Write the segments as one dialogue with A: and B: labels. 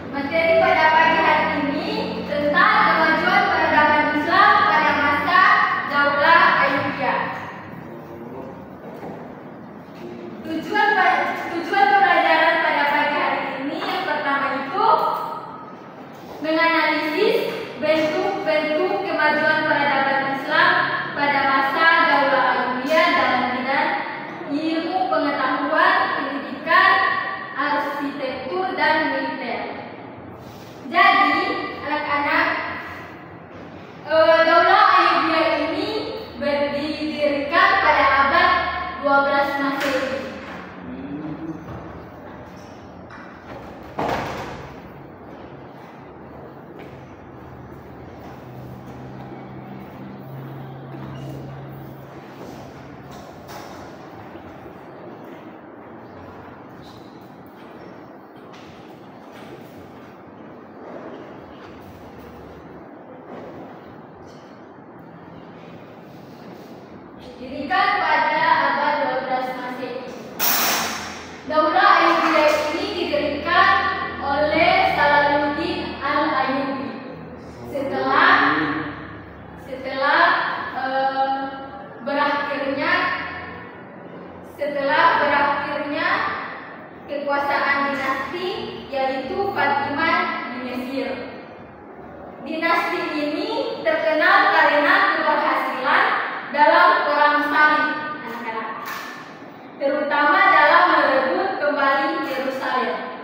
A: Materi pada pagi hari ini tentang kemajuan peradaban Islam pada masa Daulah Ayyubiyah. Tujuan pembelajaran pada pagi hari ini yang pertama itu menganalisis bentuk-bentuk kemajuan peradaban Islam pada masa Daulah Ayyubiyah dalam bidang ilmu pengetahuan, pendidikan, arsitektur, dan militer. Jadi, anak-anak, Daulah Ayyubiyah ini didirikan pada abad 12 Masehi. Didirikan pada abad 12 Masehi. Daulah Ayyubiyah ini didirikan oleh Salahuddin Al-Ayyubi setelah berakhirnya kekuasaan dinasti yaitu Fatimid di Mesir. Dinasti ini terkenal karena keberhasilan dalam perang salib, anak-anak, terutama dalam merebut kembali Yerusalem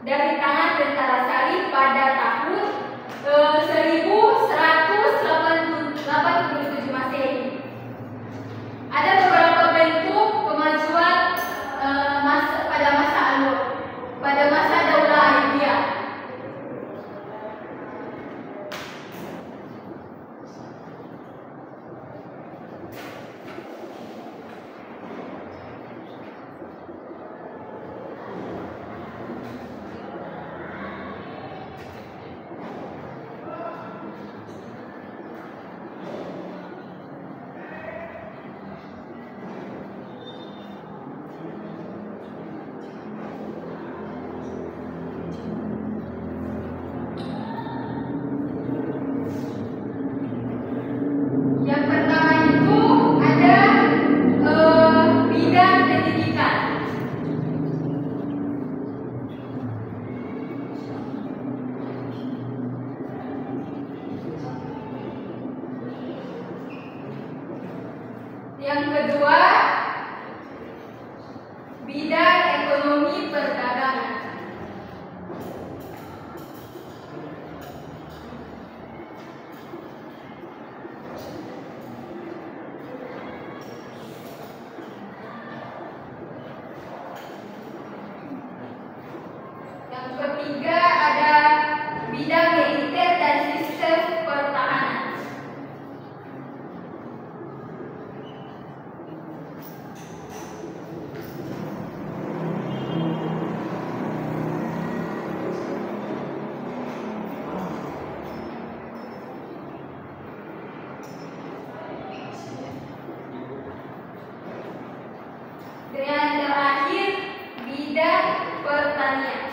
A: dari tangan tentara salib pada tahun 1187 Masehi. Ada beberapa bentuk kemajuan pada masa Daulah Ayyubiyah. Yang pertama itu ada bidang pendidikan. Yang kedua, bidang ekonomi perdagangan. Yang ketiga ada bidang militer dan sistem pertahanan. Dan yang terakhir bidang pertanian.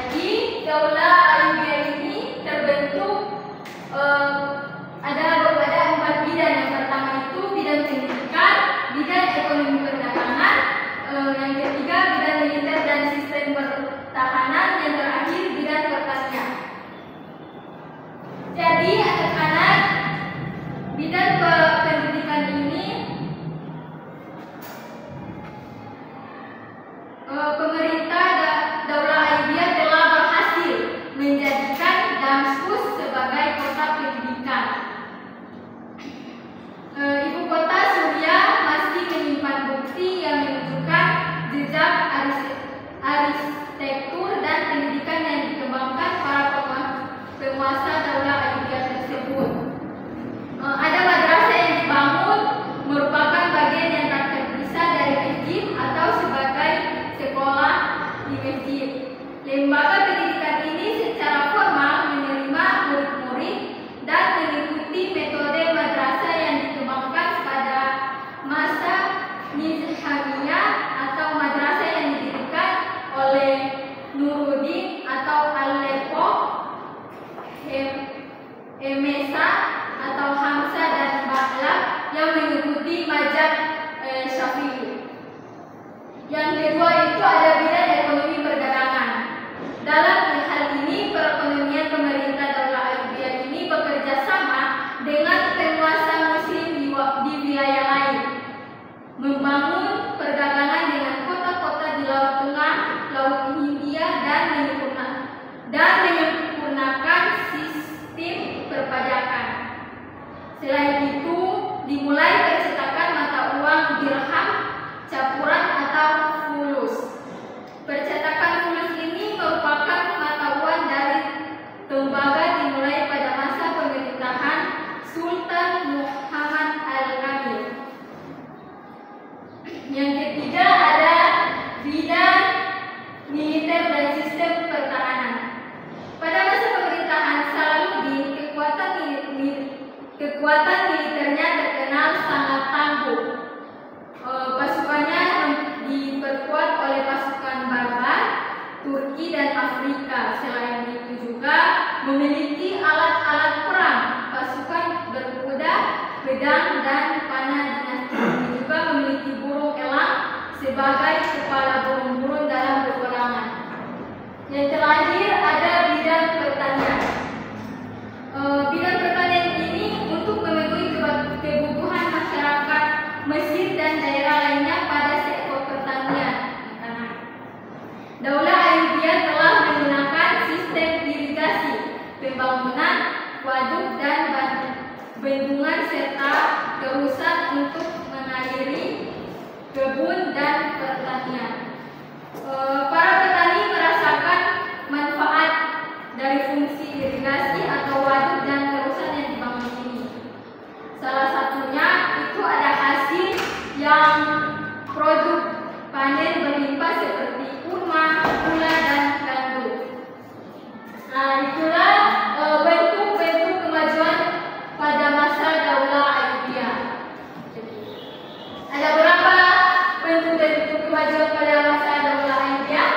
A: Jadi Daulah Ayyubiyah ini terbentuk ada 4 bidang. Yang pertama itu bidang pendidikan, bidang ekonomi perdagangan, yang ketiga bidang militer dan sistem pertahanan, yang terakhir bidang pertanian. Jadi anak-anak, seperti Majid Syafi'i. Yang kedua itu ada bidang ekonomi perdagangan. Dalam hal ini perekonomian pemerintah Daulah Ayyubiyah ini bekerja sama dengan penguasa Muslim di wilayah lain, membangun perdagangan dengan kota-kota di Laut Tengah, Laut Hindia dan menyempurnakan sistem perpajakan. Selain itu, dimulai percetakan mata uang dirham, campuran atau fulus. Percetakan fulus ini merupakan mata uang dari tembaga dimulai pada masa pemerintahan Sultan Muhammad Al-Kamil. Yang ketiga ada bidang militer dan sistem pertahanan. Pada masa pemerintahan Salahuddin, kekuatan militernya terkenal sangat tangguh. Pasukannya diperkuat oleh pasukan Barbar, Turki dan Afrika. Selain itu juga memiliki alat-alat perang, pasukan berkuda, pedang dan panah dinasti. Ini juga memiliki burung elang sebagai kepala burung-burung dalam peperangan. Yang terakhir ada bidang pertanian. Bidang pertanian ini untuk memenuhi kebutuhan masyarakat Mesir dan daerah lainnya pada sektor pertanian. Daulah Ayyubiyah telah menggunakan sistem irigasi, pembangunan waduk dan bendungan serta terusan untuk mengairi kebun dan pertanian. Para petani merasakan manfaat dari fungsi irigasi atau waduk dan terusan yang dibangun ini. Salah satunya itu ada hasil yang produk panen berlimpah seperti kurma, gula dan gandum. Nah, itulah bentuk-bentuk kemajuan pada masa Daulah Ayyubiyah. Ada berapa bentuk-bentuk kemajuan pada masa Daulah Ayyubiyah?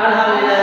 B: Alhamdulillah.